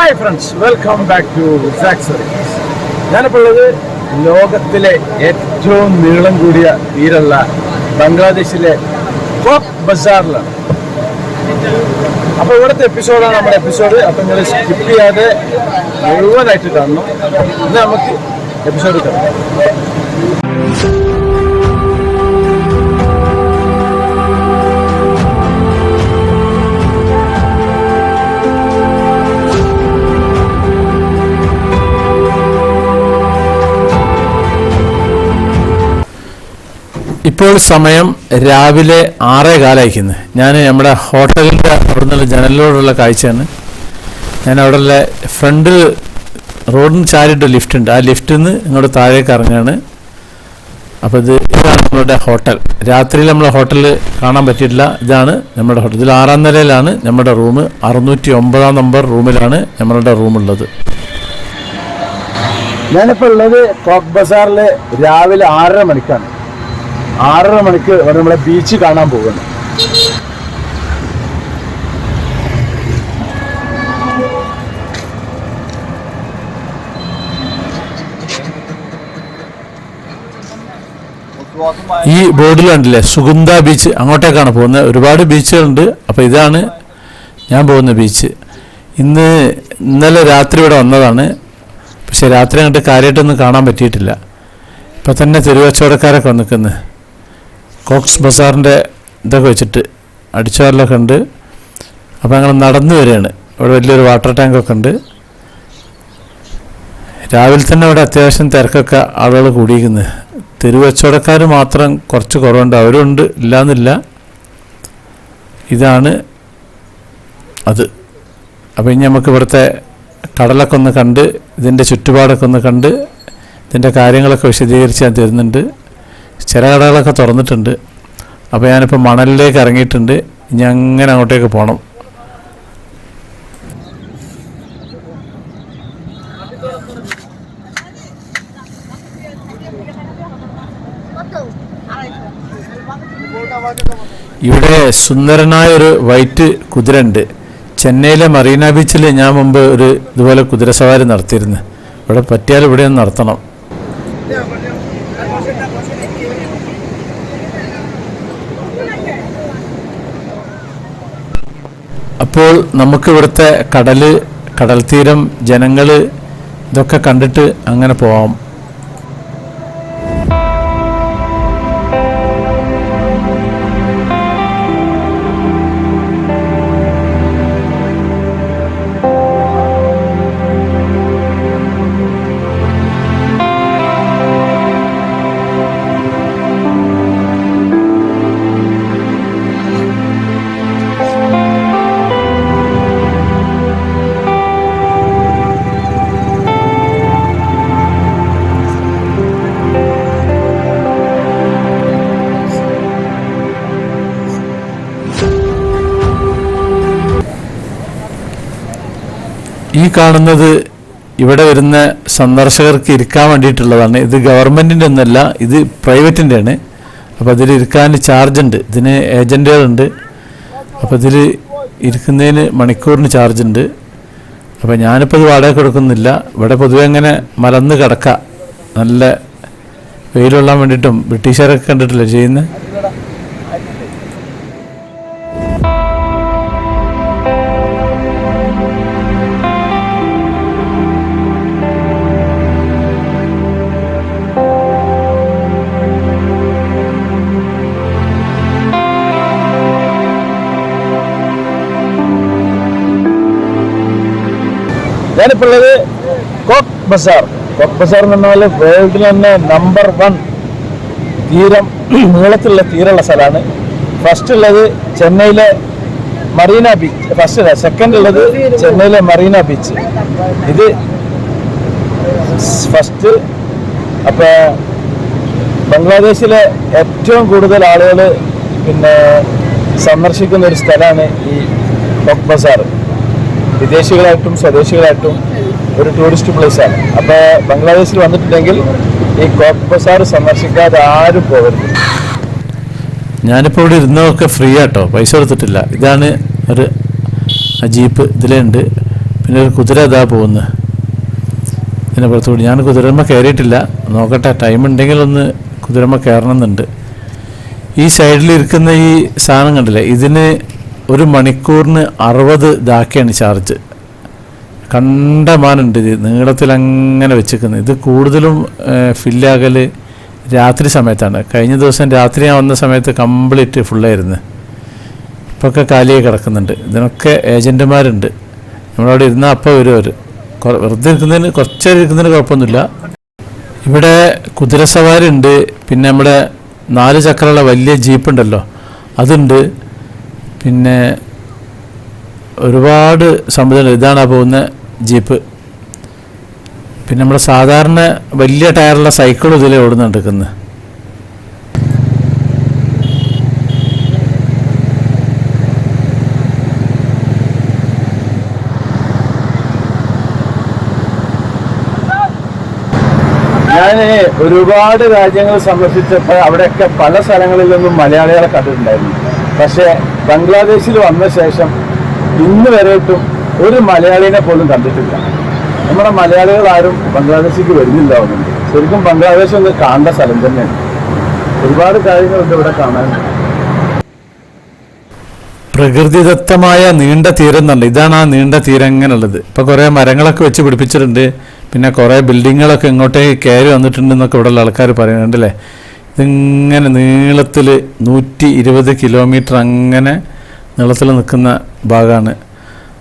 Hi friends, welcome back to സാക് service. ഞാനിപ്പോൾ ഉള്ളത് ലോകത്തിലെ ഏറ്റവും നീളം കൂടിയ തീരമുള്ള ബംഗ്ലാദേശിലെ കോക്ക് ബസാറിലാണ്. അപ്പോൾ ഇവിടുത്തെ എപ്പിസോഡാണ് നമ്മുടെ എപ്പിസോഡ്. അപ്പോൾ നിങ്ങൾ സ്കിപ്പ് ചെയ്യാതെ മുഴുവനായിട്ട് കാണണം. ഇന്ന് നമുക്ക് എപ്പിസോഡ് കാണാം. ഇപ്പോൾ സമയം രാവിലെ 6:15. ഞാൻ നമ്മുടെ ഹോട്ടലിൻ്റെ അവിടെ നിന്നുള്ള ജനലിനോടുള്ള കാഴ്ചയാണ്. ഞാൻ അവിടെയുള്ള ഫ്രണ്ട് റോഡിന് ചാരിയിട്ട് ലിഫ്റ്റ് ഉണ്ട്. ആ ലിഫ്റ്റിൽ നിന്ന് ഇങ്ങോട്ട് താഴേക്ക് ഇറങ്ങുകയാണ്. അപ്പോൾ ഇതാണ് നമ്മളുടെ ഹോട്ടൽ. രാത്രിയിൽ നമ്മൾ ഹോട്ടലിൽ കാണാൻ പറ്റിയിട്ടില്ല. ഇതാണ് നമ്മുടെ ഹോട്ടൽ. ഇതിൽ 6ാം നിലയിലാണ് നമ്മുടെ റൂം. 609 നമ്പർ റൂമിലാണ് നമ്മളുടെ റൂമുള്ളത്. ഞാനിപ്പോൾ ഉള്ളത് കോക്ക് ബസാറിൽ രാവിലെ 6:30 മണിക്കാണ്. 6:30 മണിക്ക് നമ്മളെ ബീച്ച് കാണാൻ പോകുന്നു. ഈ ബോർഡിൽ കണ്ടില്ലേ സുഗന്ധ ബീച്ച്, അങ്ങോട്ടേക്കാണ് പോകുന്നത്. ഒരുപാട് ബീച്ചുകളുണ്ട്. അപ്പോൾ ഇതാണ് ഞാൻ പോകുന്ന ബീച്ച്. ഇന്നലെ രാത്രി ഇവിടെ വന്നതാണ്. പക്ഷെ രാത്രി അങ്ങോട്ട് കാര്യമായിട്ടൊന്നും കാണാൻ പറ്റിയിട്ടില്ല. ഇപ്പം തന്നെ തെരുവച്ചവടക്കാരൊക്കെ വന്നിരിക്കുന്നത് കോക്സ് ബസാറിൻ്റെ ഇതൊക്കെ വെച്ചിട്ട് അടിച്ചുവാരലൊക്കെ ഉണ്ട്. അപ്പോൾ ഞങ്ങൾ നടന്നു വരികയാണ്. ഇവിടെ വലിയൊരു വാട്ടർ ടാങ്കൊക്കെ ഉണ്ട്. രാവിലെ തന്നെ ഇവിടെ അത്യാവശ്യം തിരക്കൊക്കെ ആളുകൾ കൂടിയിരിക്കുന്നത്. തെരുവച്ചവടക്കാർ മാത്രം കുറച്ച് കുറവുണ്ട്. അവരുണ്ട്, ഇല്ലയെന്നില്ല. ഇതാണ് അത്. അപ്പോൾ ഇനി നമുക്ക് ഇവിടുത്തെ കടലൊക്കെ ഒന്ന് കണ്ട് ഇതിൻ്റെ ചുറ്റുപാടൊക്കെ ഒന്ന് കണ്ട് ഇതിൻ്റെ കാര്യങ്ങളൊക്കെ വിശദീകരിച്ച് ഞാൻ തരുന്നുണ്ട്. ചില കടകളൊക്കെ തുറന്നിട്ടുണ്ട്. അപ്പോൾ ഞാനിപ്പോൾ മണലിലേക്ക് ഇറങ്ങിയിട്ടുണ്ട്. ഇനി അങ്ങനെ അങ്ങോട്ടേക്ക് പോകണം. ഇവിടെ സുന്ദരനായ ഒരു വൈറ്റ് കുതിര ഉണ്ട്. ചെന്നൈയിലെ മറീന ബീച്ചിൽ ഞാൻ മുമ്പ് ഒരു ഇതുപോലെ കുതിരസവാരി നടത്തിയിരുന്നു. ഇവിടെ പറ്റിയാൽ ഇവിടെ ഒന്ന് നടത്തണം. അപ്പോൾ നമുക്ക് ഇവിടുത്തെ കടൽ തീരം, ജനങ്ങൾ ഇതൊക്കെ കണ്ടിട്ട് അങ്ങനെ പോവാം. ഈ കാണുന്നത് ഇവിടെ വരുന്ന സന്ദർശകർക്ക് ഇരിക്കാൻ വേണ്ടിയിട്ടുള്ളതാണ്. ഇത് ഗവൺമെൻറ്റിൻ്റെ ഒന്നല്ല, ഇത് പ്രൈവറ്റിൻ്റെയാണ്. അപ്പോൾ അതിൽ ഇരിക്കാൻ ചാർജ് ഉണ്ട്. ഇതിന് ഏജൻറ്റുകളുണ്ട്. അപ്പോൾ ഇതിൽ ഇരിക്കുന്നതിന് മണിക്കൂറിന് ചാർജ് ഉണ്ട്. അപ്പോൾ ഞാനിപ്പോൾ ഇത് വാടക കൊടുക്കുന്നില്ല. ഇവിടെ പൊതുവെ അങ്ങനെ മലന്ന് കിടക്കുക, നല്ല വെയിലുള്ളാൻ വേണ്ടിയിട്ടും ബ്രിട്ടീഷുകാരൊക്കെ കണ്ടിട്ടില്ല ചെയ്യുന്നത്. ഞാനിപ്പോൾ ഉള്ളത് കോക്ക് ബസാർ. കോക്ക് ബസാർ എന്ന് പറഞ്ഞാൽ വേൾഡിൽ തന്നെ നമ്പർ 1 തീരം, നീളത്തിലുള്ള തീരമുള്ള സ്ഥലമാണ്. ഫസ്റ്റ് ഉള്ളത് ചെന്നൈയിലെ മറീന ബീച്ച്. സെക്കൻഡ് ഉള്ളത് ചെന്നൈയിലെ മറീന ബീച്ച്. ഇത് ഫസ്റ്റ്. അപ്പോൾ ബംഗ്ലാദേശിലെ ഏറ്റവും കൂടുതൽ ആളുകൾ സന്ദർശിക്കുന്ന ഒരു സ്ഥലമാണ് ഈ കോക്ക് ബസാർ. വിദേശികളായിട്ടും സ്വദേശികളായിട്ടും ഒരു ടൂറിസ്റ്റ് പ്ലേസാണ്. അപ്പോൾ ബംഗ്ലാദേശിൽ വന്നിട്ടുണ്ടെങ്കിൽ ഈ കോക്ക് ബസാർ സന്ദർശിക്കാതെ ആരും പോകരുത്. ഞാനിപ്പോൾ ഇവിടെ ഇരുന്നതൊക്കെ ഫ്രീ ആട്ടോ, പൈസ കൊടുത്തിട്ടില്ല. ഇതാണ് ഒരു ജീപ്പ്, ഇതിലുണ്ട്. പിന്നെ ഒരു കുതിര ഇതാ പോകുന്നത് ഇതിനെ പുറത്തുകൂടി. ഞാൻ കുതിരമ്മ കയറിയിട്ടില്ല, നോക്കട്ടെ, ടൈം ഉണ്ടെങ്കിൽ ഒന്ന് കുതിരമ്മ കയറണമെന്നുണ്ട്. ഈ സൈഡിലിരിക്കുന്ന ഈ സാധനം കണ്ടില്ലേ, ഇതിന് 1 മണിക്കൂറിന് 60 ദാക്കയാണ് ചാർജ്. കണ്ടമാനുണ്ട് ഇത് നീളത്തിലങ്ങനെ വെച്ചിരിക്കുന്നത്. ഇത് കൂടുതലും ഫില്ലാകൽ രാത്രി സമയത്താണ്. കഴിഞ്ഞ ദിവസം രാത്രി ഞാൻ വന്ന സമയത്ത് കംപ്ലീറ്റ് ഫുള്ളായിരുന്നു. ഇപ്പൊക്കെ കാലിയായി കിടക്കുന്നുണ്ട്. ഇതിനൊക്കെ ഏജൻറ്റുമാരുണ്ട്. നമ്മളവിടെ ഇരുന്നാൽ അപ്പോൾ വരും അവർ. വെറുതെ ഇരിക്കുന്നതിന് കുറച്ചേരം ഇരിക്കുന്നതിന് കുഴപ്പമൊന്നുമില്ല. ഇവിടെ കുതിരസവാരി ഉണ്ട്. പിന്നെ നമ്മുടെ 4 ചക്രമുള്ള വലിയ ജീപ്പ് ഉണ്ടല്ലോ അതുണ്ട്. പിന്നെ ഒരുപാട് സംവിധാനം. ഇതാണ് ആ പോകുന്ന ജീപ്പ്. പിന്നെ നമ്മുടെ സാധാരണ വലിയ ടയറുള്ള സൈക്കിളും ഇതിൽ ഓടുന്നുണ്ടെക്കുന്നത്. ഞാൻ ഒരുപാട് രാജ്യങ്ങൾ സന്ദർശിച്ചപ്പോൾ അവിടെയൊക്കെ പല സ്ഥലങ്ങളിൽ നിന്നും മലയാളികളെ കണ്ടിട്ടുണ്ടായിരുന്നു. പക്ഷേ ബംഗ്ലാദേശിൽ വന്ന ശേഷം ഇന്ന് വരെയിട്ടും ഒരു മലയാളിനെ പോലും കണ്ടിട്ടില്ല. നമ്മുടെ മലയാളികൾ ആരും ബംഗ്ലാദേശിലേക്ക് വരുന്നില്ലാവുന്നുണ്ട്. ശരിക്കും ബംഗ്ലാദേശ് ഒന്ന് കാണേണ്ട സ്ഥലം തന്നെയാണ്. ഒരുപാട് കാര്യങ്ങളുണ്ട് ഇവിടെ കാണാൻ. പ്രകൃതിദത്തമായ നീണ്ട തീരം എന്നുണ്ട്. ഇതാണ് ആ നീണ്ട തീരം ഇങ്ങനെയുള്ളത്. ഇപ്പോൾ കുറേ മരങ്ങളൊക്കെ വെച്ച് പിടിപ്പിച്ചിട്ടുണ്ട്. പിന്നെ കുറേ ബിൽഡിങ്ങുകളൊക്കെ ഇങ്ങോട്ടേക്ക് കയറി വന്നിട്ടുണ്ടെന്നൊക്കെ ഇവിടെയുള്ള ആൾക്കാർ പറയുന്നുണ്ടല്ലേ. ഇതിങ്ങനെ നീളത്തിൽ 120 കിലോമീറ്റർ അങ്ങനെ നീളത്തിൽ നിൽക്കുന്ന ഭാഗമാണ്.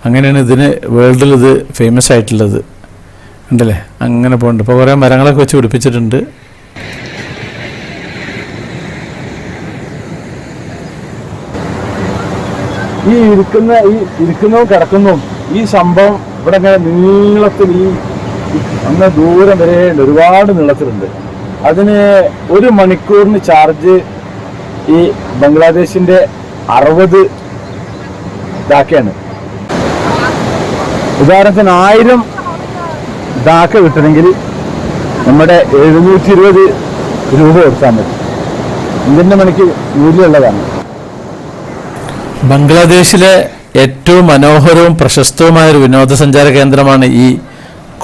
അങ്ങനെയാണ് ഇതിന് വേൾഡിൽ ഇത് ഫേമസ് ആയിട്ടുള്ളത്. ഉണ്ടല്ലേ, അങ്ങനെ പോകുന്നുണ്ട്. ഇപ്പോൾ കുറേ മരങ്ങളൊക്കെ വെച്ച് പിടിപ്പിച്ചിട്ടുണ്ട്. ഈ ഇരിക്കുന്നതും കിടക്കുന്നതും ഈ സംഭവം ഇവിടെ ഇങ്ങനെ നീളത്തിൽ അങ്ങ് ദൂരം വരെ ഉണ്ട്. ഒരുപാട് നീളത്തിലുണ്ട്. അതിന് 1 മണിക്കൂറിന് ചാർജ് ഈ ബംഗ്ലാദേശിന്റെ 60 ദാക്കയാണ്. ഉദാഹരണത്തിന് 1000 ദാക്ക കിട്ടണമെങ്കിൽ നമ്മുടെ 720 രൂപ കൊടുത്താൽ മതി. ഇന്ത്യൻ്റെ മണിക്ക് മൂല്യമുള്ളതാണ്. ബംഗ്ലാദേശിലെ ഏറ്റവും മനോഹരവും പ്രശസ്തവുമായൊരു വിനോദസഞ്ചാര കേന്ദ്രമാണ് ഈ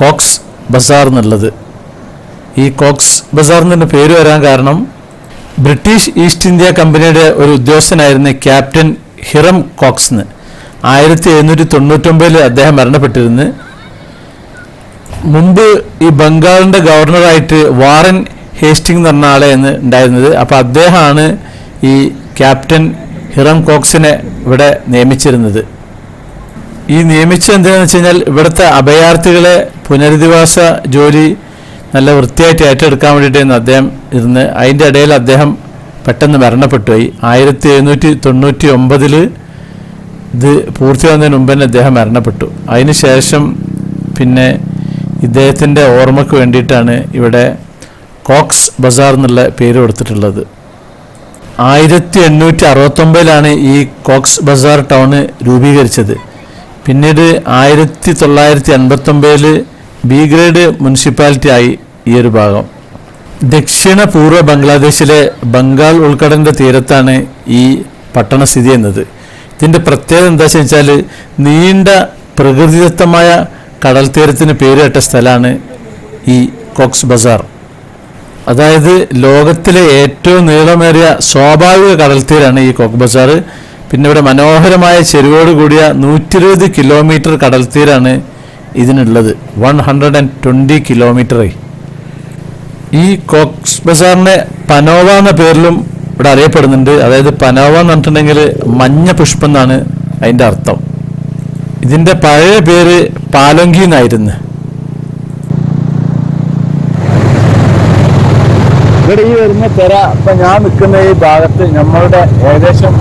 കോക്സ് ബസാർ എന്നുള്ളത്. ഈ കോക്സ് ബസാർ എന്നതിൻ്റെ പേര് വരാൻ കാരണം ബ്രിട്ടീഷ് ഈസ്റ്റ് ഇന്ത്യ കമ്പനിയുടെ ഒരു ഉദ്യോഗസ്ഥനായിരുന്ന ക്യാപ്റ്റൻ ഹിറം കോക്സ് 1799 അദ്ദേഹം മരണപ്പെട്ടിരുന്നു. മുമ്പ് ഈ ബംഗാളിൻ്റെ ഗവർണറായിട്ട് വാറൻ ഹേസ്റ്റിംഗ് എന്ന് പറഞ്ഞ ആളെ ഉണ്ടായിരുന്നത്. അപ്പോൾ അദ്ദേഹമാണ് ഈ ക്യാപ്റ്റൻ ഹിറം കോക്സിനെ ഇവിടെ നിയമിച്ചിരുന്നത്. ഈ നിയമിച്ചത് എന്താണെന്ന് വെച്ച് കഴിഞ്ഞാൽ ഇവിടുത്തെ അഭയാർത്ഥികളെ പുനരധിവാസ ജോലി നല്ല വൃത്തിയായിട്ട് ഏറ്റെടുക്കാൻ വേണ്ടിയിട്ടായിരുന്നു അദ്ദേഹം ഇരുന്ന്. അതിൻ്റെ ഇടയിൽ അദ്ദേഹം പെട്ടെന്ന് മരണപ്പെട്ടുപോയി. 1799 ഇത് പൂർത്തിയാകുന്നതിന് മുമ്പ് തന്നെ അദ്ദേഹം മരണപ്പെട്ടു. അതിന് ശേഷം പിന്നെ ഇദ്ദേഹത്തിൻ്റെ ഓർമ്മയ്ക്ക് വേണ്ടിയിട്ടാണ് ഇവിടെ കോക്സ് ബസാർ എന്നുള്ള പേര് കൊടുത്തിട്ടുള്ളത്. 1869 ഈ കോക്സ് ബസാർ ടൗണ് രൂപീകരിച്ചത്. പിന്നീട് 1989 ബി ഗ്രേഡ് മുനിസിപ്പാലിറ്റി ആയി ഈ ഒരു ഭാഗം. ദക്ഷിണ പൂർവ്വ ബംഗ്ലാദേശിലെ ബംഗാൾ ഉൾക്കടലിൻ്റെ തീരത്താണ് ഈ പട്ടണം സ്ഥിതി ചെയ്യുന്നത്. ഇതിൻ്റെ പ്രത്യേകത എന്താ വെച്ചാൽ നീണ്ട പ്രകൃതിദത്തമായ കടൽ തീരത്തിന് പേരുകേട്ട സ്ഥലമാണ് ഈ കോക്സ് ബസാർ. അതായത് ലോകത്തിലെ ഏറ്റവും നീളമേറിയ സ്വാഭാവിക കടൽ തീരാണ് ഈ കോക്സ് ബസാർ. പിന്നെ ഇവിടെ മനോഹരമായ ചെരുവോട് കൂടിയ 120 കിലോമീറ്റർ കടൽ തീരാണ് ഇതിനുള്ളത്. 120 കിലോമീറ്റർ. ഈ കോക്സ് ബസാറിനെ പനോവ എന്ന പേരിലും ഇവിടെ അറിയപ്പെടുന്നുണ്ട്. അതായത് പനോവ എന്ന് പറഞ്ഞിട്ടുണ്ടെങ്കിൽ മഞ്ഞ പുഷ്പം എന്നാണ് അതിൻ്റെ അർത്ഥം. ഇതിൻ്റെ പഴയ പേര് പാലോങ്കി എന്നായിരുന്നു. ഇവിടെ ഈ വരുന്ന തിര, ഇപ്പം ഞാൻ നിൽക്കുന്ന ഈ ഭാഗത്ത് നമ്മളുടെ ഏകദേശം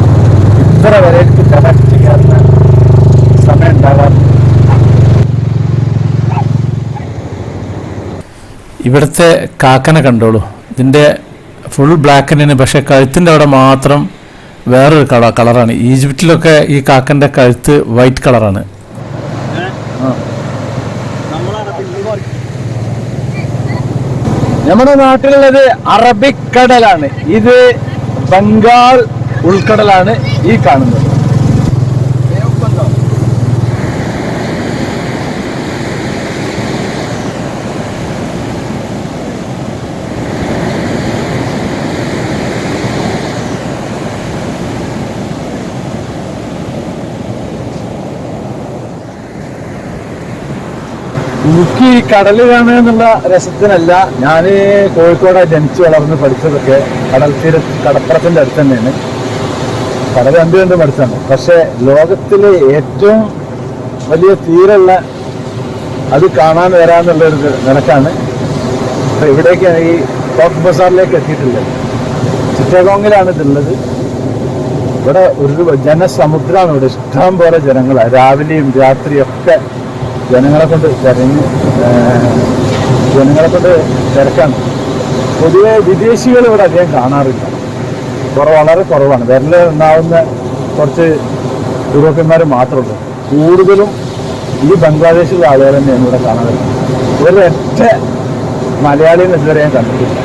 ഇത്ര വരെ കണക്ട് ചെയ്യാറുള്ള സമയം ഉണ്ടാകാറുണ്ട്. ഇവിടുത്തെ കാക്കനെ കണ്ടോളൂ. ഇതിൻ്റെ ഫുൾ ബ്ലാക്ക് തന്നെയാണ്, പക്ഷേ കഴുത്തിൻ്റെ അവിടെ മാത്രം വേറൊരു കളറാണ്. ഈജിപ്തിലൊക്കെ ഈ കാക്കൻ്റെ കഴുത്ത് വൈറ്റ് കളറാണ്. നമ്മുടെ നാട്ടിലുള്ളത് അറബിക്കടലാണ്. ഇത് ബംഗാൾ ഉൾക്കടലാണ് ഈ കാണുന്നത്. എനിക്ക് ഈ കടൽ കാണുക എന്നുള്ള രസത്തിനല്ല. ഞാൻ കോഴിക്കോട് ജനിച്ചു വളർന്ന് പഠിച്ചതൊക്കെ കടപ്പുറത്തിൻ്റെ അടുത്ത് തന്നെയാണ്. കടൽ കണ്ട് പഠിച്ചതാണ്. പക്ഷെ ലോകത്തിലെ ഏറ്റവും വലിയ തീരമുള്ള അത് കാണാൻ വരാന്നുള്ളൊരു നിലക്കാണ് ഇപ്പം ഇവിടേക്ക് ഈ കോക്സ് ബസാറിലേക്ക് എത്തിയിട്ടുള്ളത്. ചിറ്റഗോങ്ങിലാണ് ഇതുള്ളത്. ഇവിടെ ഒരു ജനസമുദ്രമാണ്. ഇവിടെ ഇഷ്ടം പോലെ ജനങ്ങളാണ്. രാവിലെയും രാത്രിയൊക്കെ ജനങ്ങളെ കൊണ്ട് തിരക്കാണ്. പൊതുവെ വിദേശികൾ ഇവിടെ അധികം കാണാറില്ല. വളരെ കുറവാണ്. ഉണ്ടാവുന്ന കുറച്ച് യൂറോപ്യന്മാർ മാത്രമേ ഉള്ളൂ. കൂടുതലും ഈ ബംഗ്ലാദേശിലെ ആളുകൾ തന്നെയാണ് ഇവിടെ കാണാറുള്ളത്. ഒരൊറ്റ മലയാളിയെ ഇതുവരെ ഞാൻ കണ്ടിട്ടില്ല.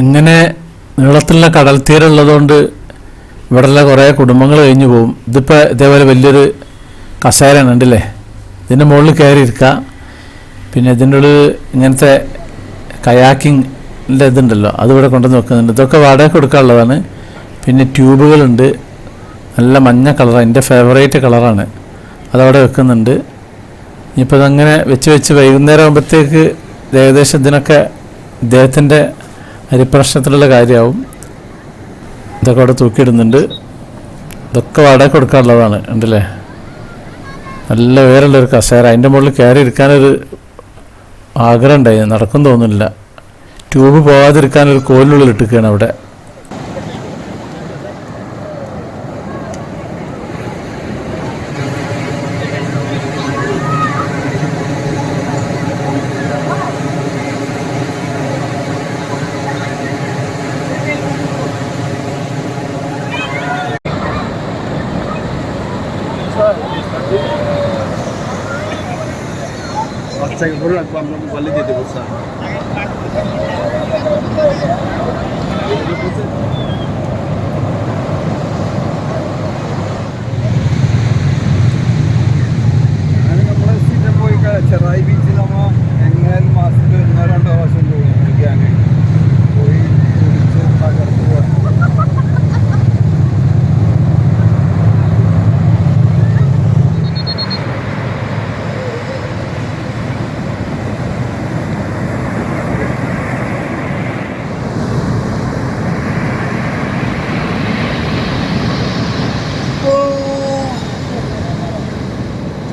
ഇങ്ങനെ നീളത്തിലുള്ള കടൽ തീരമുള്ളതുകൊണ്ട് ഇവിടെയുള്ള കുറേ കുടുംബങ്ങൾ കഴിഞ്ഞു പോകും. ഇതിപ്പോൾ ഇതേപോലെ വലിയൊരു കസേരയാണ്, ഉണ്ടല്ലേ? ഇതിൻ്റെ മുകളിൽ കയറി ഇരിക്കുക. പിന്നെ ഇതിൻ്റെ ഉള്ളിൽ ഇങ്ങനത്തെ കയാക്കിങ്ങിൻ്റെ ഇതുണ്ടല്ലോ, അതിവിടെ കൊണ്ടുവന്ന് വെക്കുന്നുണ്ട്. ഇതൊക്കെ വാടക കൊടുക്കാനുള്ളതാണ്. പിന്നെ ട്യൂബുകളുണ്ട്, നല്ല മഞ്ഞ കളറാണ്, എൻ്റെ ഫേവറേറ്റ് കളറാണ്. അതവിടെ വെക്കുന്നുണ്ട്. ഇനിയിപ്പോൾ അതങ്ങനെ വെച്ച് വൈകുന്നേരം ആകുമ്പോഴത്തേക്ക് ഏകദേശം ഇതിനൊക്കെ ഇദ്ദേഹത്തിൻ്റെ അരിപ്രശ്നത്തിലുള്ള കാര്യമാവും. ഇതൊക്കെ അവിടെ തൂക്കിയിടുന്നുണ്ട്. ഇതൊക്കെ വാടക കൊടുക്കാനുള്ളതാണ്, ഉണ്ടല്ലേ? നല്ല ഉയരമുള്ളൊരു കസേര. അതിൻ്റെ മുകളിൽ കയറി ഇരിക്കാനൊരു ആഗ്രഹം ഉണ്ടായി, നടക്കും തോന്നുന്നില്ല. ട്യൂബ് പോകാതിരിക്കാനൊരു കോലിനുള്ളിൽ ഇട്ടിരിക്കുകയാണ് അവിടെ. বলে দিতে বলছে നമ്മളെ സ്ഥിരം പോയി ചെറായി ബീച്ചിൽ നമ്മൾ എങ്ങനെയാലും മാസത്തിൽ 1-2 പ്രാവശ്യം പോയി കുടിച്ച് തകർത്ത് പോകാൻ.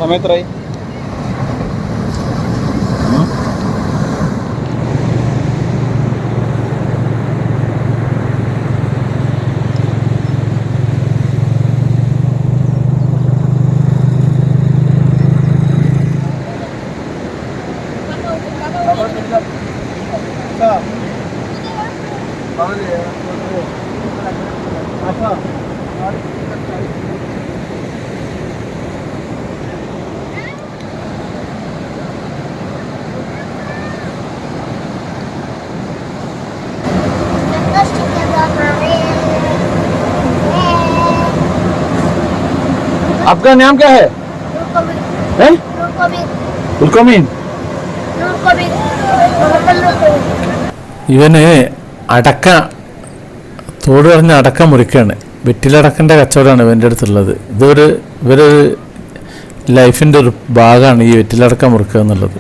സമയത്തായി आपका नाम क्या है? हैं? उलकमीन। ഇവന് അടക്ക തോട് പറഞ്ഞ അടക്ക മുറിക്കുകയാണ്. വെറ്റിലടക്കൻ്റെ കച്ചവടമാണ് ഇവൻ്റെ അടുത്തുള്ളത്. ഇവരൊരു ലൈഫിൻ്റെ ഒരു ഭാഗമാണ് ഈ വെറ്റിലടക്ക മുറിക്കുക എന്നുള്ളത്.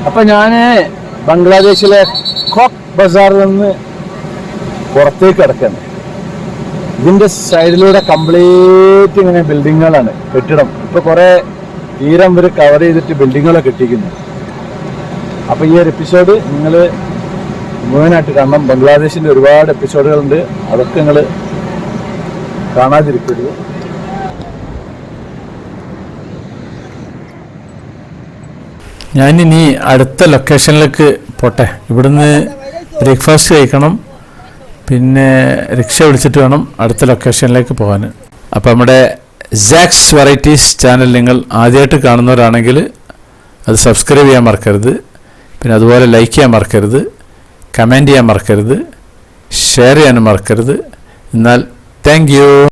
അപ്പൊ ഞാന് ബംഗ്ലാദേശിലെ കോക്ക് ബസാറിൽ നിന്ന് പുറത്തേക്ക് കിടക്കാണ്. ഇതിന്റെ സൈഡിലൂടെ കംപ്ലീറ്റ് ഇങ്ങനെ ബിൽഡിങ്ങുകളാണ്, കെട്ടിടം. ഇപ്പൊ കുറെ തീരം ഇവർ കവർ ചെയ്തിട്ട് ബിൽഡിങ്ങുകളൊക്കെ കെട്ടിക്കുന്നു. അപ്പൊ ഈ ഒരു എപ്പിസോഡ് നിങ്ങൾ മുഴുവനായിട്ട് കാണണം. ബംഗ്ലാദേശിന്റെ ഒരുപാട് എപ്പിസോഡുകളുണ്ട്, അതൊക്കെ നിങ്ങൾ കാണാതിരിക്കരുത്. ഞാനിനി അടുത്ത ലൊക്കേഷനിലേക്ക് പോട്ടെ. ഇവിടുന്ന് ബ്രേക്ക്ഫാസ്റ്റ് കഴിക്കണം, പിന്നെ റിക്ഷ വിളിച്ചിട്ട് വേണം അടുത്ത ലൊക്കേഷനിലേക്ക് പോകാൻ. അപ്പോൾ നമ്മുടെ സാക്സ് വെറൈറ്റീസ് ചാനൽ നിങ്ങൾ ആദ്യമായിട്ട് കാണുന്നവരാണെങ്കിൽ അത് സബ്സ്ക്രൈബ് ചെയ്യാൻ മറക്കരുത്. പിന്നെ അതുപോലെ ലൈക്ക് ചെയ്യാൻ മറക്കരുത്, കമൻറ്റ് ചെയ്യാൻ മറക്കരുത്, ഷെയർ ചെയ്യാനും മറക്കരുത്. എന്നാൽ താങ്ക് യു.